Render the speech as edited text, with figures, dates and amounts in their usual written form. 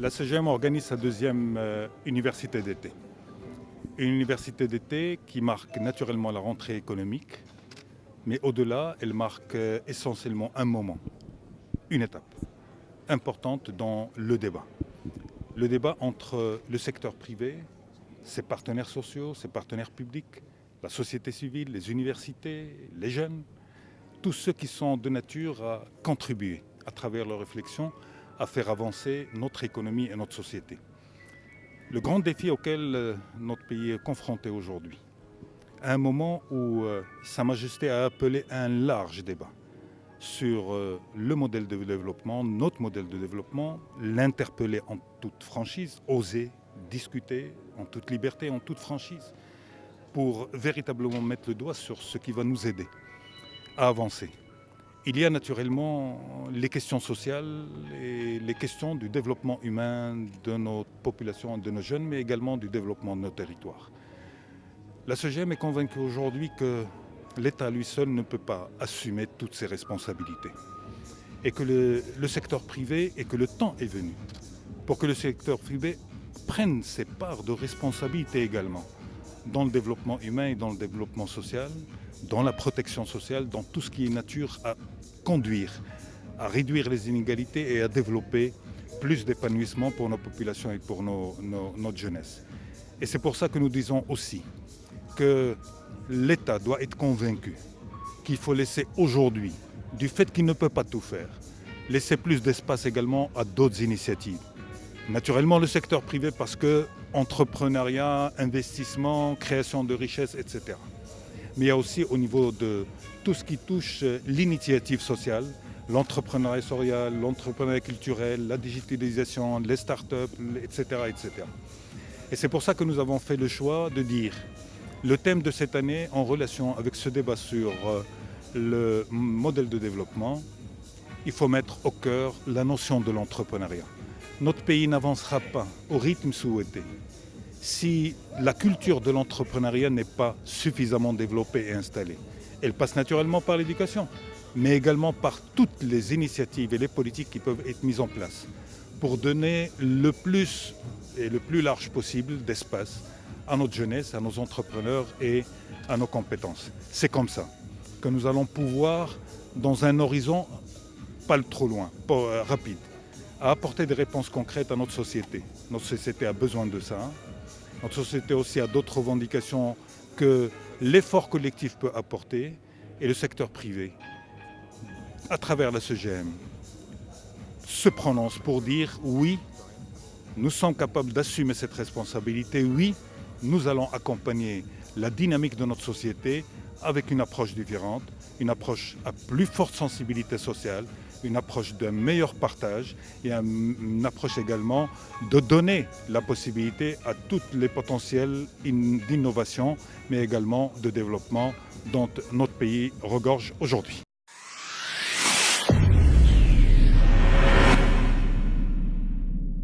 La CGM organise sa deuxième université d'été. Une université d'été qui marque naturellement la rentrée économique, mais au-delà, elle marque essentiellement un moment, une étape importante dans le débat. Le débat entre le secteur privé, ses partenaires sociaux, ses partenaires publics, la société civile, les universités, les jeunes, tous ceux qui sont de nature à contribuer à travers leurs réflexions à faire avancer notre économie et notre société. Le grand défi auquel notre pays est confronté aujourd'hui, à un moment où Sa Majesté a appelé à un large débat sur le modèle de développement, notre modèle de développement, l'interpeller en toute franchise, oser discuter en toute liberté, en toute franchise, pour véritablement mettre le doigt sur ce qui va nous aider à avancer. Il y a naturellement les questions sociales et les questions du développement humain de nos populations, de nos jeunes, mais également du développement de nos territoires. La CGM est convaincue aujourd'hui que l'État lui seul ne peut pas assumer toutes ses responsabilités et que le secteur privé, et que le temps est venu pour que le secteur privé prenne ses parts de responsabilité également dans le développement humain et dans le développement social, dans la protection sociale, dans tout ce qui est nature à conduire, à réduire les inégalités et à développer plus d'épanouissement pour nos populations et pour notre jeunesse. Et c'est pour ça que nous disons aussi que l'État doit être convaincu qu'il faut laisser aujourd'hui, du fait qu'il ne peut pas tout faire, laisser plus d'espace également à d'autres initiatives. Naturellement le secteur privé parce que entrepreneuriat, investissement, création de richesses, etc. Mais il y a aussi au niveau de tout ce qui touche l'initiative sociale, l'entrepreneuriat social, l'entrepreneuriat culturel, la digitalisation, les startups, etc., etc. Et c'est pour ça que nous avons fait le choix de dire le thème de cette année en relation avec ce débat sur le modèle de développement, il faut mettre au cœur la notion de l'entrepreneuriat. Notre pays n'avancera pas au rythme souhaité si la culture de l'entrepreneuriat n'est pas suffisamment développée et installée. Elle passe naturellement par l'éducation, mais également par toutes les initiatives et les politiques qui peuvent être mises en place pour donner le plus et le plus large possible d'espace à notre jeunesse, à nos entrepreneurs et à nos compétences. C'est comme ça que nous allons pouvoir, dans un horizon pas trop loin, pas rapide, à apporter des réponses concrètes à notre société. Notre société a besoin de ça. Notre société aussi a d'autres revendications que l'effort collectif peut apporter, et le secteur privé, à travers la CGM, se prononce pour dire oui, nous sommes capables d'assumer cette responsabilité, oui, nous allons accompagner la dynamique de notre société avec une approche différente, une approche à plus forte sensibilité sociale, une approche d'un meilleur partage et une approche également de donner la possibilité à tous les potentiels d'innovation, mais également de développement dont notre pays regorge aujourd'hui.